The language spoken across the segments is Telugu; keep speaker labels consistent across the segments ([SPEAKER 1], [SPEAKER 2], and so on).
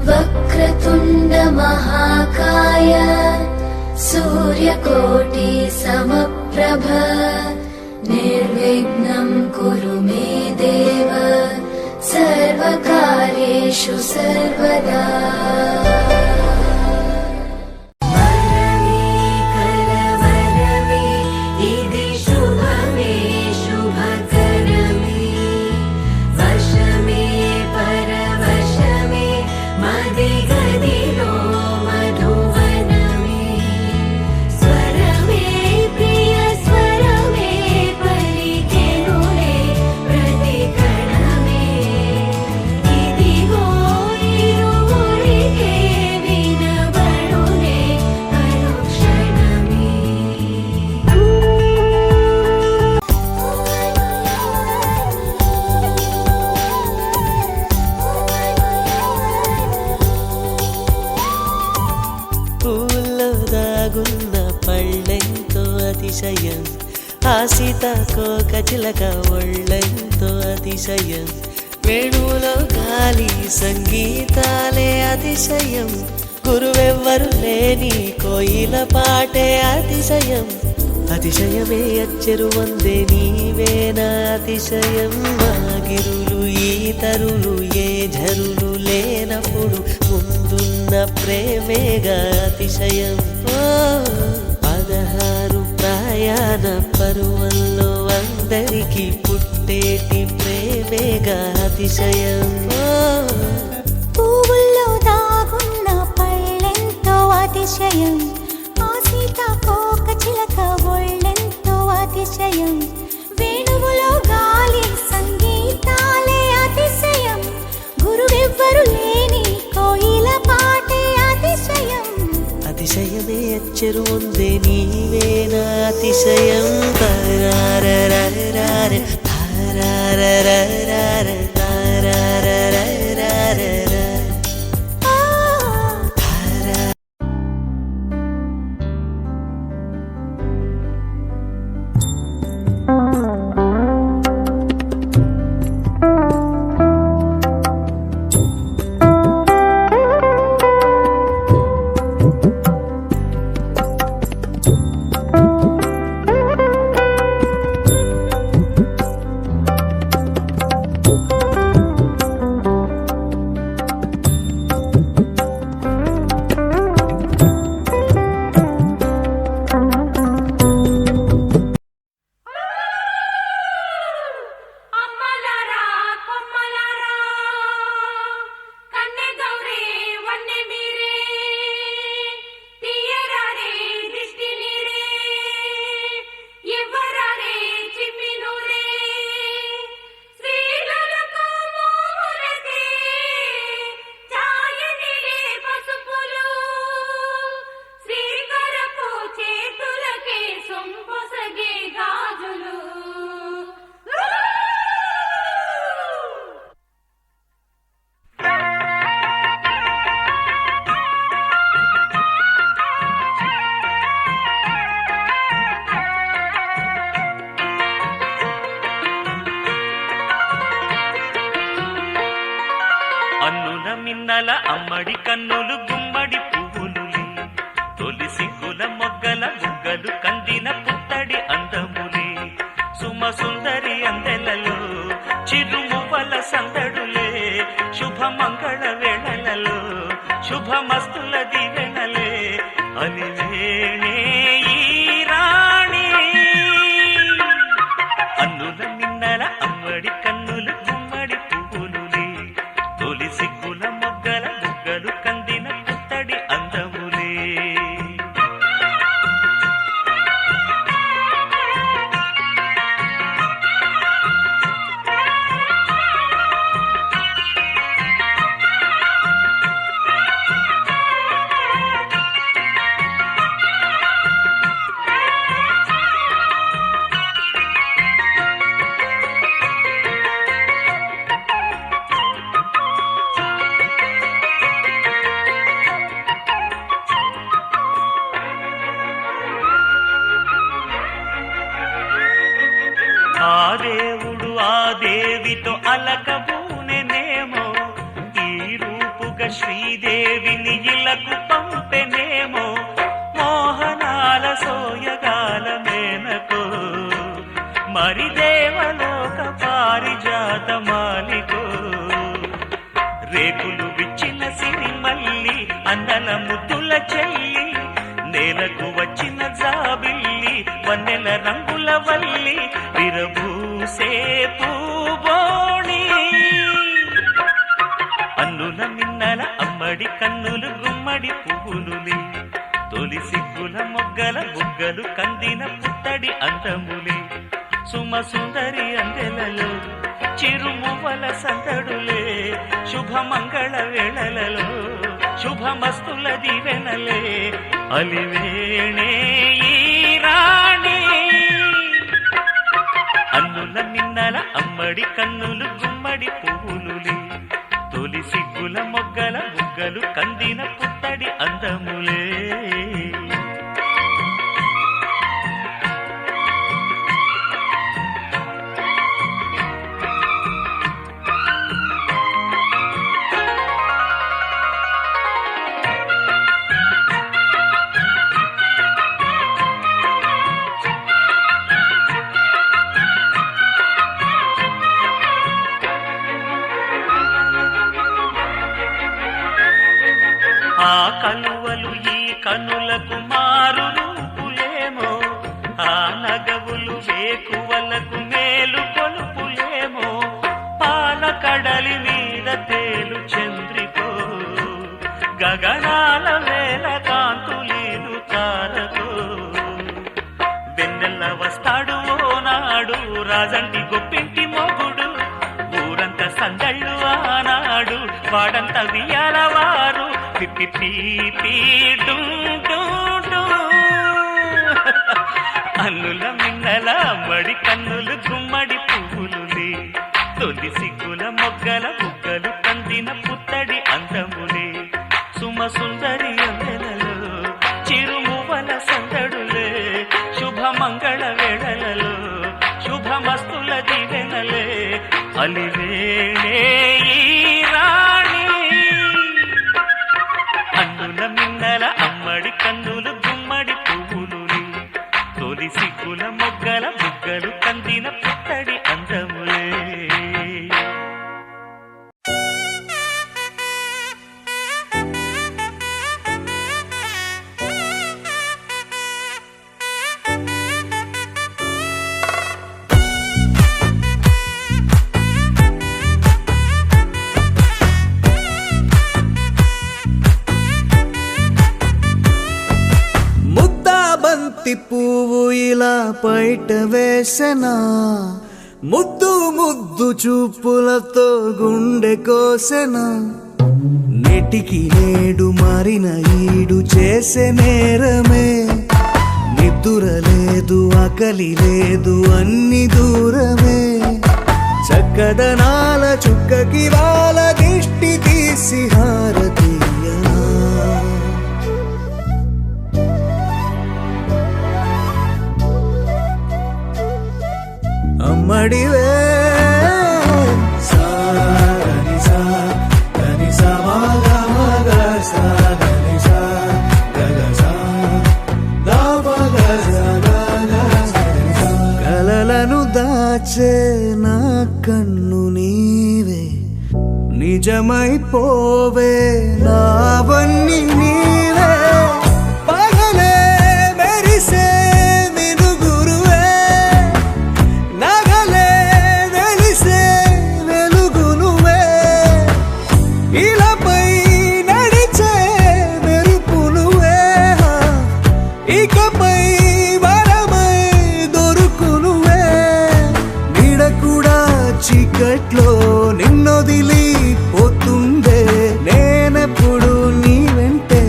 [SPEAKER 1] వక్రతుండ మహాకాయ సూర్యకోటి సమప్రభ నిర్విఘ్నం కురు మే దేవ సర్వకార్యేషు సర్వదా.
[SPEAKER 2] అతిశయం ఆ సీతాకోక చిలక ఒళ్ళెంతో అతిశయం వేణువులో గాలి సంగీతాలే అతిశయం గురువెవ్వరు లేని కోయిల పాటే అతిశయం అతిశయమే అచ్చెరు వందే నీవేనా అతిశయం మా గిరులు ఈ తరులు ఏ ఝరులు లేనప్పుడు ముందున్న ప్రేమేగా అతిశయం. 16 ప్రయాణ పరువల్లో అందరికీ పుట్టేటి ప్రేమేగా అతిశయం.
[SPEAKER 3] పువ్వుల్లో దాగున్న పళ్ళెంతో అతిశయం ఆ సీతాకోక చిలక ఒళ్ళెంతో అతిశయం వేణువులో గాలి సంగీతాలే అతిశయం గురువెవ్వరు లేని కోయిల పాటే అతిశయం
[SPEAKER 2] అతిశయమే అచ్చెరు ఉందే నీవేనా అతిశయం. తారారరారే తారారరారే తారారరారే
[SPEAKER 4] అన్నుల మిన్నల అమ్మడి కన్నులు గుమ్మడి పువ్వులులే తొలి సిగ్గుల మొగ్గల బుగ్గలు కందిన పుత్తడి అందములే సుమ సుందరి అందెలలో చిరుమువ్వల సందడులే శుభ మంగళ వేళలలో శుభమస్తుల దివెనలే అలివేణే ఈ రాణి. అన్నుల మిన్నల అమ్మడి కన్నులు గుమ్మడి పువ్వులులే తొలి సిగ్గుల మొగ్గల బుగ్గలు కందిన పుత్తడి అందములే. శ్రీదేవిని ఇలకు పంపెనేమో మోహనాల సోయగాల మేనకో మరి దేవలోక పారిజాత మాలికో రేకులు విచ్చిన సిరిమల్లి అందల ముద్దుల చెల్లి నేలకు వచ్చిన జాబిల్లి వన్నెల రంగుల వల్లి విరబూసే పూబోణి అన్నుల మిన్నల అమ్మడి కన్నులు గుమ్మడి పువ్వులులే తొలి సిగ్గుల మొగ్గల బుగ్గలు కందిన పుత్తడి అందములే సుమ సుందరి అందెలలో చిరుమువ్వల సందడులే శుభమంగళ వేళలలో శుభమస్తుల దివెనలే అలివేణే ఈ రాణి అన్నుల మిన్నల అమ్మడి కన్నులు గుమ్మడి పువ్వులులే తొలి సిగ్గుల మొగ్గల బుగ్గలు కందిన పుత్తడి అందములే ఆ కలువలు ఈ కనులకు మారు రూపులేమో ఆ నగవులు వేకువలకు మేలు కొలుపులేమో పాల కడలి మీద తేలు చంద్రికో గగనాల వేల కాంతులీలు తారకో వెన్నెల్ల వస్తాడు ఓనాడు రాజంటి గొప్పింటి మొగుడు ఊరంతా సందళ్ళు ఆనాడు వాడంతా వియ్యాలవారు అన్నుల మిన్నల మడి కన్నులు గుమ్మడి పువ్వులులే తొలి సిగ్గుల మొగ్గల బుగ్గలు కందిన పుత్తడి అందములే సుమ సుందరి అందెలలో చిరుమువల సందడులే శుభమంగళ వేళలలో శుభమస్తుల దివెనలే అలివేణే ఈ రాణి అన్నుల మిన్నల అమ్మడి కన్నులు గుమ్మడి పువ్వులుని తొలి సిగ్గుల మొగ్గల బుగ్గలు కందిన పుత్తడి అందములే
[SPEAKER 2] పువ్వు ఇలా పైట వేసెనా ముద్దు ముద్దు చూపులతో గుండె కోసెనా నెటికి నేడు మారిన ఈడు చేసే నేరమే నిద్దుర లేదు ఆకలి లేదు అన్ని దూరమే చక్కదనాల చుక్కకి వాళ్ళ దిష్టి తీసి హారతీయనా అమ్మడివే కలలను దాచే నా కన్ను నీవే నిజమైపోవే నావన్నీ నీవే పగలే మెరిసే చీకట్లో నిన్నొదిలి పోతుందే నేనెప్పుడు నీ వెంటే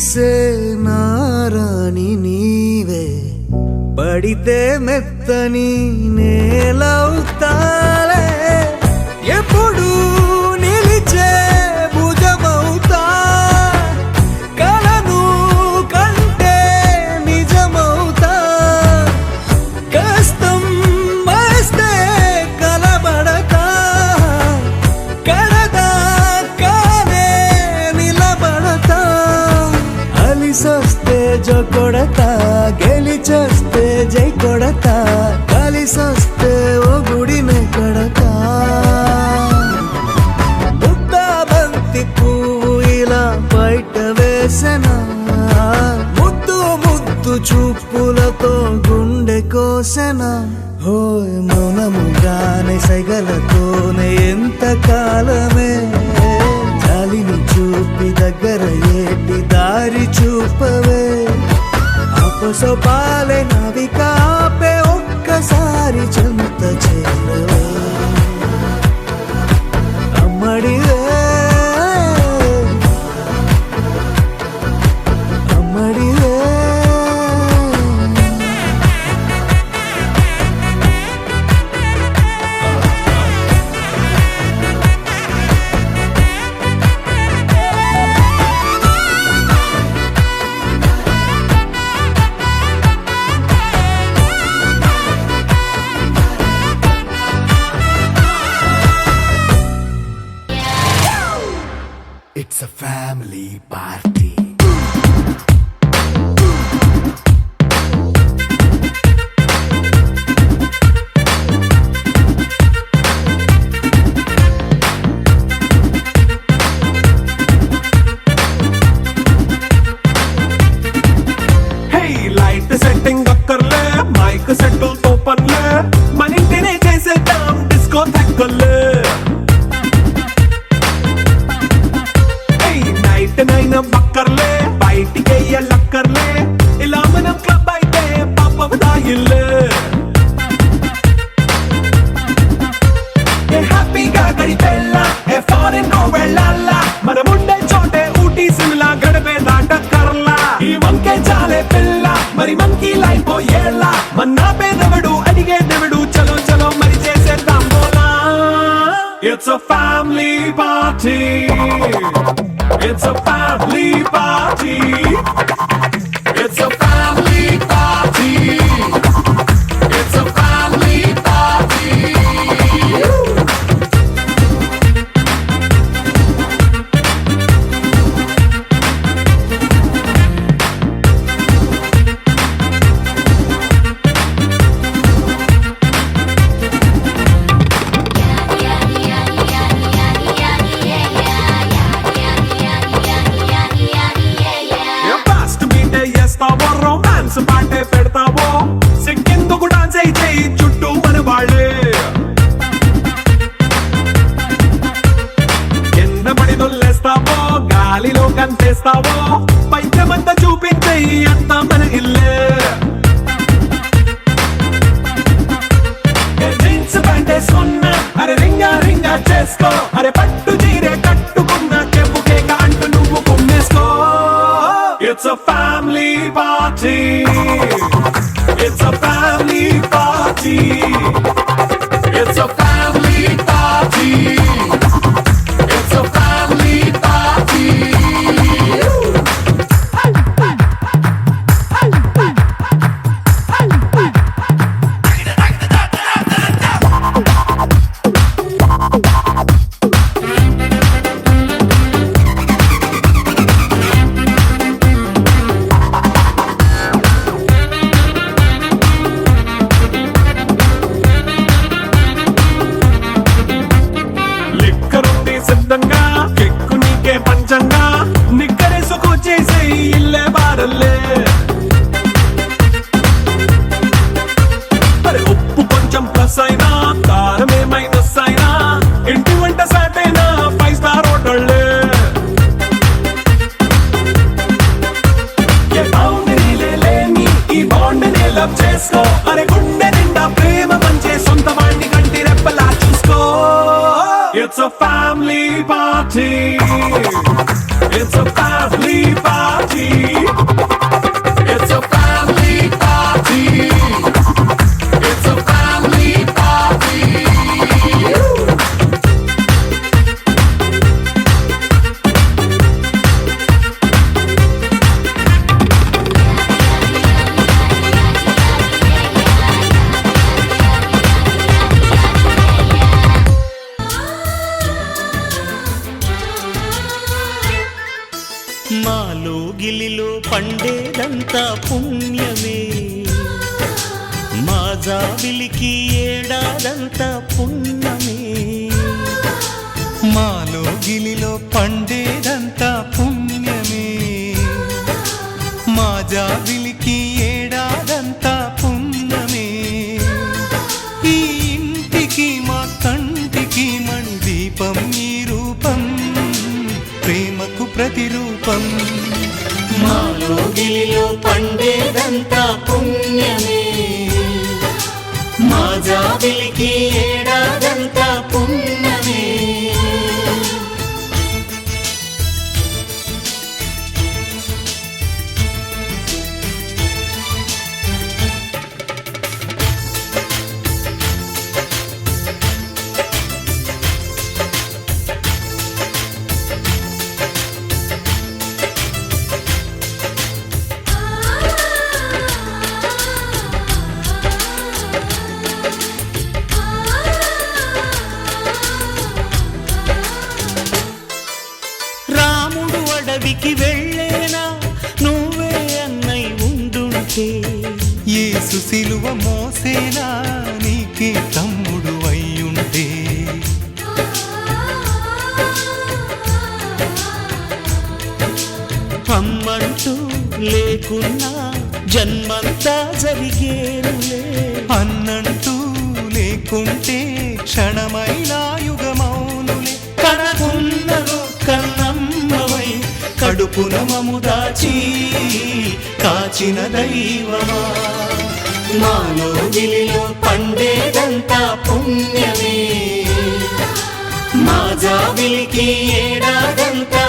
[SPEAKER 2] మురిసే నారాణి నీవే పడితే మెత్తని నేలవుతాలే ఎప్పుడు నిలిచే భుజమవుతా కలను కంటే నిజమవుతా కష్టం వస్తే కలబడతా కడదా కానే నిలబడతా అలిసొస్తే జో కొడతా గెలిచొస్తే జై కొడతా కలిసొస్తే ఓ గుడినే కడతా ముద్దా బంతి పువ్వు ఇలా బయట వేసెనా ముద్దు ముద్దు చూపులతో గుండె కోసెనా హోయ్ మౌనముగానే సైగలతోనే ఎంత కాలమే జాలిని చూపి దగ్గర ఏటి దారి చూపవే అపసోపాలే నవికాపే ఒక్కసారి చెంత చేరవే అమ్మడివే అమ్మడివే It's a family party.
[SPEAKER 5] Hey, light setting అక్కర్లే మైక్ సెట్టు తో పనులే మన ఇంటినే చేసేద్దాం డిస్కో తగ్గలే నైట్ నైన్ బక్కర్లే బయటికి వెళ్ళక్కర్లే ఇలా మనం క్లబ్ అయితే పాపం దాయిల్లే ఏ హ్యాపీగా గడిపెళ్ళ ఏ ఫారెన్ కో వెళ్ళాల మన ఉండే చోటే ఊటీ సిమ్లా గడిపే దాటక్కర్లా ఈ వంకే చాలే పిల్ల మరి మంకీ లైఫ్ ఏళ్ళ మన్నా పేదవడు అడిగేదెవడు చలో చలో మరి చేసేద్దాం బోలా it's a family party It's a family party. It's a family party. It's a family party. Romance పాటే పెడతావో సిక్కిందుకు డాన్స్ అయితే చుట్టూ మన వాళ్ళే కింద పడి దొల్లేస్తావో గాలిలో కంచేస్తావో పైకమంతా చూపించే అంతా మన ఇల్లే జీన్స్ ప్యాంటేసుకున్నా అరే రింగా రింగా చేసుకో అరే పట్టు చీరే కట్టుకున్న చెప్పు కేక అంటూ నువ్వు కుమ్మేసుకో It's a family party. It's a family party. It's a family party. It's a family party. సిద్ధంగా కెక్కు నీకే పంచంగా నిక్కరేసుకు చేసే ఇల్లే బారల్లే అరే ఉప్పు కొంచెం ప్లస్ అయినా కారమే మైనస్ అయినా ఇంటి వంట సాటైనా 5 స్టార్ హోటళ్ళే ఏ బౌండరీలే లేని ఈ బాండ్ ని లవ్ చేసుకో అరే గుండె నిండా ప్రేమ పంచే సొంత వాణ్ణి కంటి రెప్పలా చూసుకో It's a family party. It's a family party.
[SPEAKER 4] పండేదంతా పుణ్యమే మా జాబిలికి ఏడాదంతా పుణ్యమే
[SPEAKER 6] మాలో గిలిలో పండేదంతా పుణ్యమే మా జాబిలికి ఏడాదంతా పుణ్యమే ఈ ఇంటికి మా కంటికి మణి దీపం ఈ రూపం ప్రేమకు ప్రతిరూపం
[SPEAKER 4] మాలో గిలిలో పండేదంతా పుణ్యమే మా జాబిలికి ఏడాదంతా పుణ్యమే రాముడు అడవికి వెళ్ళేనా నువ్వే అన్నై ఉండుంటే
[SPEAKER 6] యేసు సిలువ మోసేనా నీకే తమ్ముడు అయ్యుంటే
[SPEAKER 4] అమ్మంటూ లేకున్నా జన్మంతా జరిగేనులే
[SPEAKER 6] అన్నంటూ లేకుంటే క్షణమైనా యుగమౌనులే
[SPEAKER 4] కడకున్నదో కన్నమ్మవై కడుపున మము దాచి కాచిన దైవమా మాలో గిలిలో పండేదంతా పుణ్యమే మా జాబిలికి ఏడాదంతా